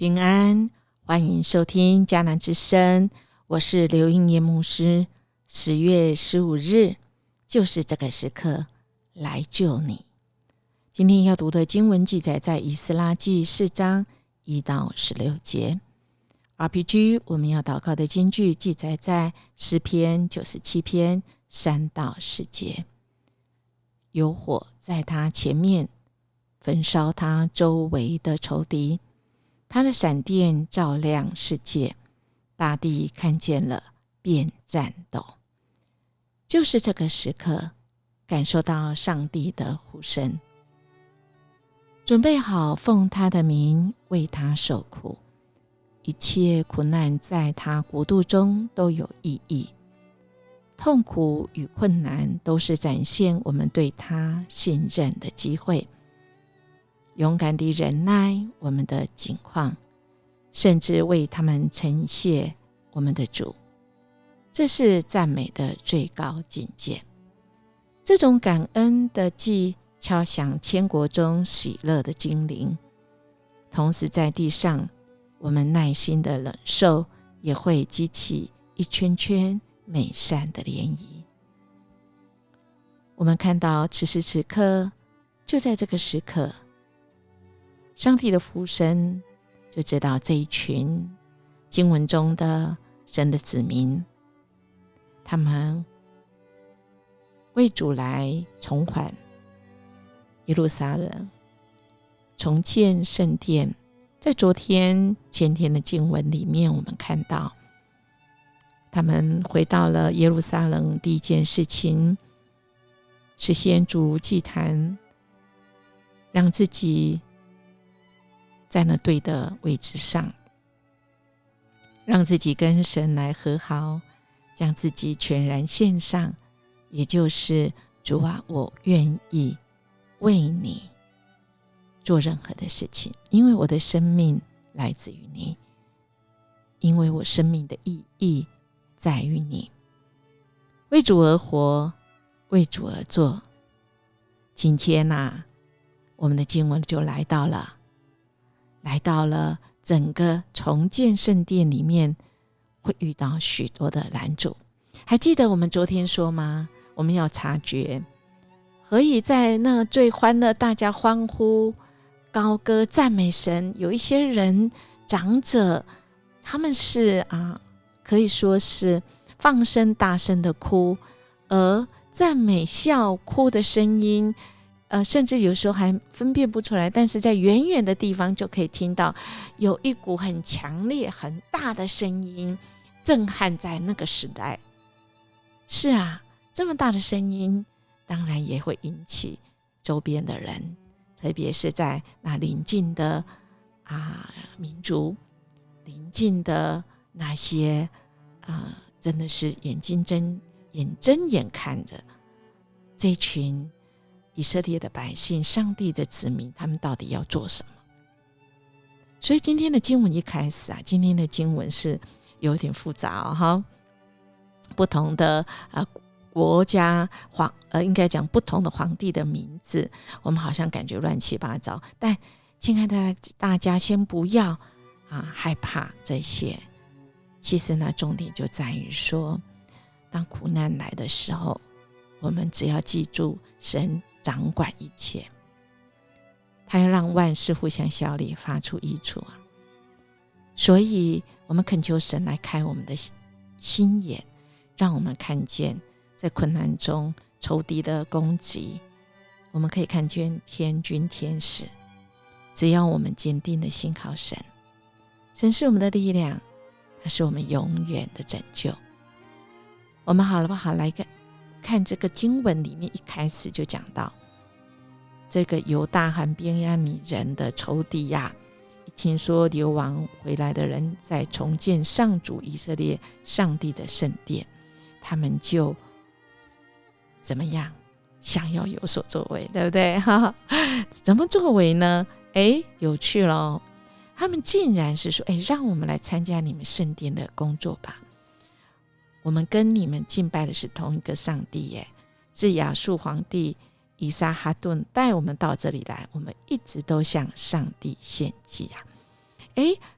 平安，欢迎收听迦南之声，我是刘英叶牧师。10月15日，就是这个时刻来救你。今天要读的经文记载在以斯拉记4章1到16节。RPG 我们要祷告的经句记载在诗篇97篇3到10节。有火在他前面焚烧他周围的仇敌，他的闪电照亮世界，大地看见了便战斗。就是这个时刻，感受到上帝的呼声，准备好奉他的名为他受苦，一切苦难在他国度中都有意义。痛苦与困难都是展现我们对他信任的机会，勇敢地忍耐我们的境况，甚至为他们称谢我们的主。这是赞美的最高境界。这种感恩的祭敲响天国中喜乐的精灵，同时在地上我们耐心的忍受也会激起一圈圈美善的涟漪。我们看到此时此刻，就在这个时刻，上帝的呼声，就知道这一群经文中的神的子民，他们为主来重返耶路撒冷，重建圣殿。在昨天前天的经文里面，我们看到他们回到了耶路撒冷，第一件事情是先筑祭坛，让自己在那对的位置上，让自己跟神来和好，将自己全然献上，也就是主啊，我愿意为你做任何的事情，因为我的生命来自于你，因为我生命的意义在于你。为主而活，为主而做。今天我们的经文就来到了整个重建圣殿里面会遇到许多的拦阻。还记得我们昨天说吗？我们要察觉，何以在那最欢乐，大家欢呼高歌赞美神，有一些人长者，他们是可以说是放声大声的哭，而赞美笑哭的声音甚至有时候还分辨不出来，但是在远远的地方就可以听到有一股很强烈很大的声音震撼在那个时代。是啊，这么大的声音当然也会引起周边的人，特别是在那邻近的民族，邻近的那些真的是眼睁眼看着这群以色列的百姓，上帝的子民，他们到底要做什么。所以今天的经文一开始今天的经文是有点复杂不同的国家应该讲不同的皇帝的名字，我们好像感觉乱七八糟，但亲爱的大家先不要害怕这些。其实呢，重点就在于说，当苦难来的时候，我们只要记住神掌管一切，他要让万事互相效力，发出益处所以我们恳求神来开我们的心眼，让我们看见在困难中仇敌的攻击，我们可以看见天军天使。只要我们坚定的信靠神，神是我们的力量，他是我们永远的拯救。我们好不好来看这个经文里面一开始就讲到这个犹大和便雅悯人的仇敌一听说流亡回来的人在重建上主以色列上帝的圣殿，他们就怎么样想要有所作为，对不对？怎么作为呢？有趣咯，他们竟然是说让我们来参加你们圣殿的工作吧，我们跟你们敬拜的是同一个上帝耶，是亚述皇帝以撒哈顿带我们到这里来，我们一直都向上帝献祭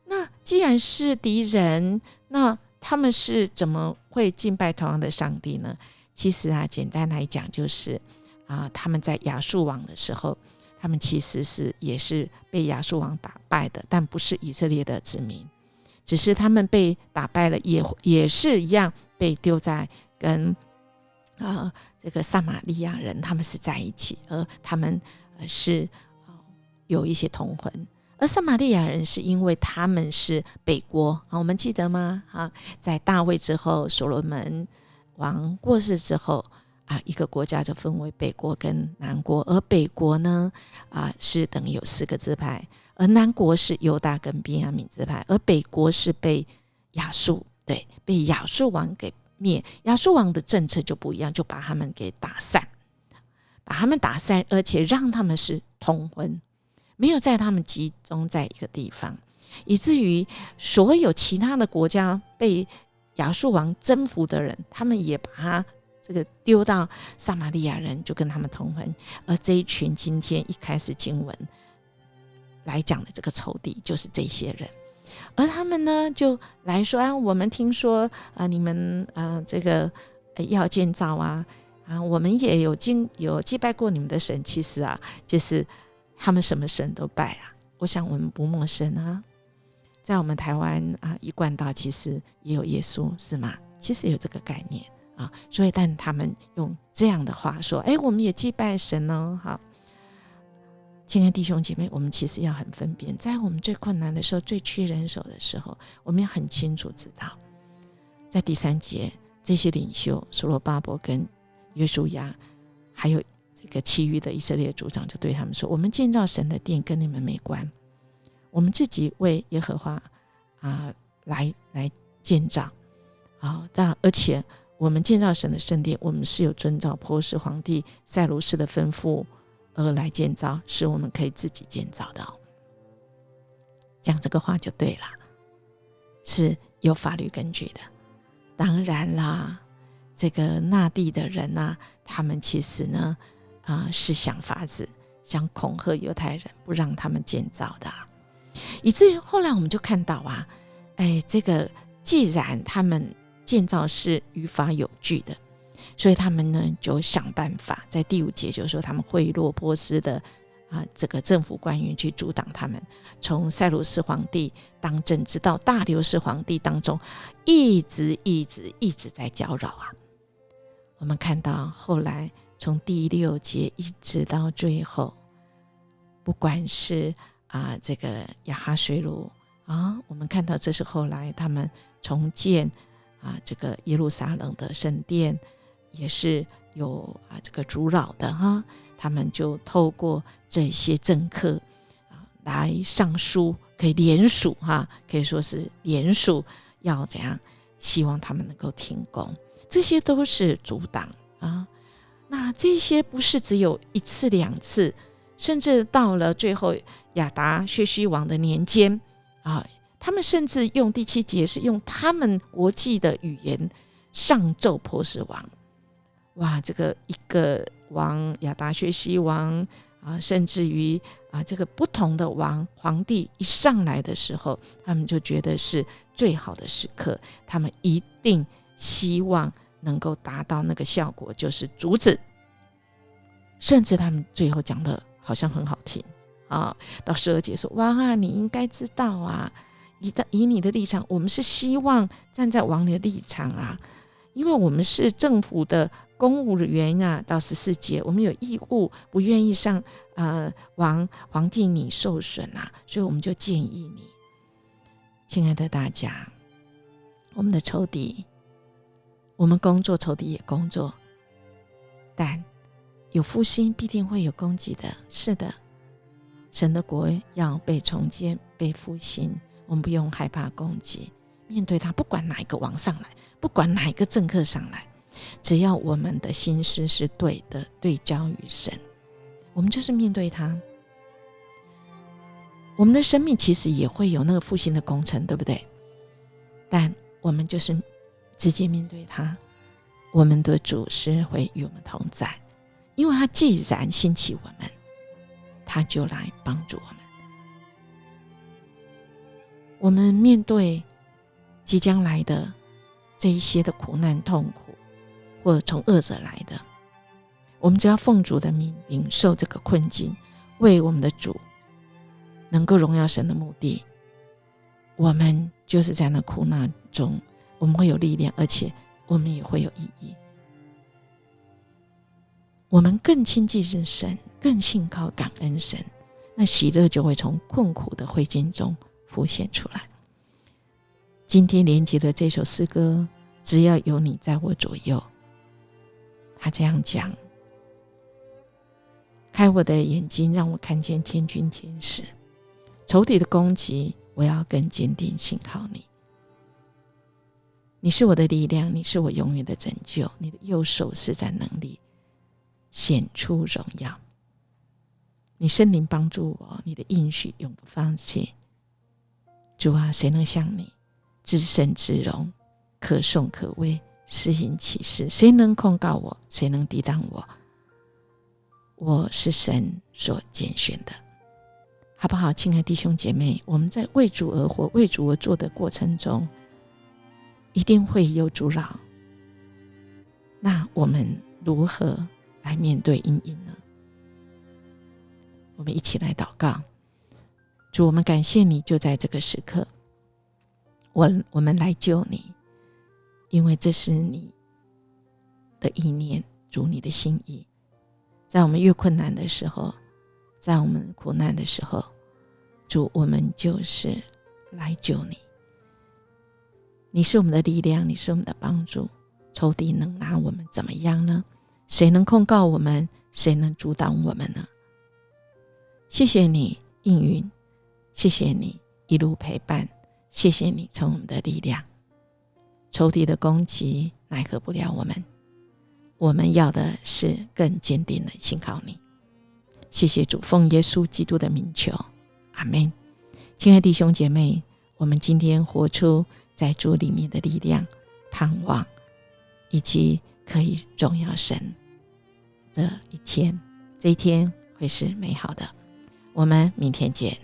那既然是敌人，那他们是怎么会敬拜同样的上帝呢？其实简单来讲就是他们在亚述王的时候，他们其实也是被亚述王打败的，但不是以色列的子民，只是他们被打败了，也是一样被丢在跟这个撒玛利亚人他们是在一起，而他们是有一些同婚。而撒玛利亚人是因为他们是北国我们记得吗？在大卫之后，所罗门王过世之后一个国家就分为北国跟南国，而北国呢是等于有4个支派，而南国是犹大跟便雅悯支派，而北国是被亚述被亚述王给灭。亚述王的政策就不一样，就把他们给打散，而且让他们是通婚，没有在他们集中在一个地方，以至于所有其他的国家被亚述王征服的人，他们也把他这个丢到撒玛利亚人，就跟他们通婚。而这一群今天一开始经文来讲的这个仇敌，就是这些人。而他们呢就来说我们听说你们这个要建造我们也有祭拜过你们的神。其实就是他们什么神都拜我想我们不陌生在我们台湾一贯道其实也有耶稣，是吗？其实有这个概念所以但他们用这样的话说我们也祭拜神哦。好，亲爱的弟兄姐妹，我们其实要很分辨，在我们最困难的时候，最缺人手的时候，我们要很清楚知道，在第3节这些领袖所罗巴伯跟约书亚还有这个其余的以色列族长就对他们说，我们建造神的殿跟你们没关，我们自己为耶和华来建造而且我们建造神的圣殿，我们是有遵照波斯皇帝塞鲁士的吩咐而来建造，是我们可以自己建造的讲这个话就对了，是有法律根据的。当然啦，这个那地的人他们其实呢是想法子想恐吓犹太人，不让他们建造的以至于后来我们就看到这个既然他们建造是于法有据的，所以他们呢就想办法，在第5节就是说他们贿赂波斯的这个政府官员去阻挡他们，从塞鲁士皇帝当政直到大流士皇帝当中，一直在搅扰我们看到后来从第6节一直到最后，不管是这个亚哈水鲁我们看到这是后来他们重建这个耶路撒冷的圣殿，也是有这个阻扰的他们就透过这些政客来上书，可以联署可以说是联署，要怎样希望他们能够停工，这些都是阻挡那这些不是只有1次2次，甚至到了最后亚达薛西王的年间他们甚至用第7节是用他们国际的语言上奏波斯王。哇，这个一个王亚达薛西王甚至于这个不同的皇帝一上来的时候，他们就觉得是最好的时刻，他们一定希望能够达到那个效果，就是阻止。甚至他们最后讲的好像很好听到12节说，哇，你应该知道以你的立场，我们是希望站在王的立场因为我们是政府的公务员到14节，我们有义务不愿意上皇帝你受损所以我们就建议你。亲爱的大家，我们的仇敌，我们工作，仇敌也工作，但有复兴必定会有攻击的。是的，神的国要被重建被复兴，我们不用害怕攻击，面对他，不管哪一个王上来，不管哪一个政客上来，只要我们的心思是对的，对焦于神，我们就是面对他。我们的生命其实也会有那个复兴的工程，对不对？但我们就是直接面对他，我们的主是会与我们同在，因为他既然兴起我们，他就来帮助我们。我们面对即将来的这一些的苦难痛苦，或者从恶者来的，我们只要奉主的名领受这个困境，为我们的主能够荣耀神的目的，我们就是在那苦难中，我们会有力量，而且我们也会有意义。我们更亲近神，更信靠感恩神，那喜乐就会从困苦的灰烬中浮现出来。今天连接的这首诗歌，只要有你在我左右，他这样讲：开我的眼睛，让我看见天军天使，仇敌的攻击，我要更坚定信靠你。你是我的力量，你是我永远的拯救，你的右手施展能力，显出荣耀。你圣灵帮助我，你的应许永不放弃。主啊，谁能像你至圣至荣，可颂可畏，施行奇事？谁能控告我？谁能抵挡我？我是神所拣选的。好不好？亲爱的弟兄姐妹，我们在为主而活，为主而做的过程中，一定会有阻扰。那我们如何来面对因应呢？我们一起来祷告。主，我们感谢你，就在这个时刻，我们来救你，因为这是你的意念，主，你的心意。在我们越困难的时候，在我们苦难的时候，主，我们就是来救你。你是我们的力量，你是我们的帮助，仇敌能拿我们怎么样呢？谁能控告我们？谁能阻挡我们呢？谢谢你应允，谢谢你一路陪伴，谢谢你成我们的力量。仇敌的攻击奈何不了我们，我们要的是更坚定的信靠你。谢谢主，奉耶稣基督的名求，阿们。亲爱的弟兄姐妹，我们今天活出在主里面的力量、盼望，以及可以荣耀神的一天，这一天会是美好的。我们明天见。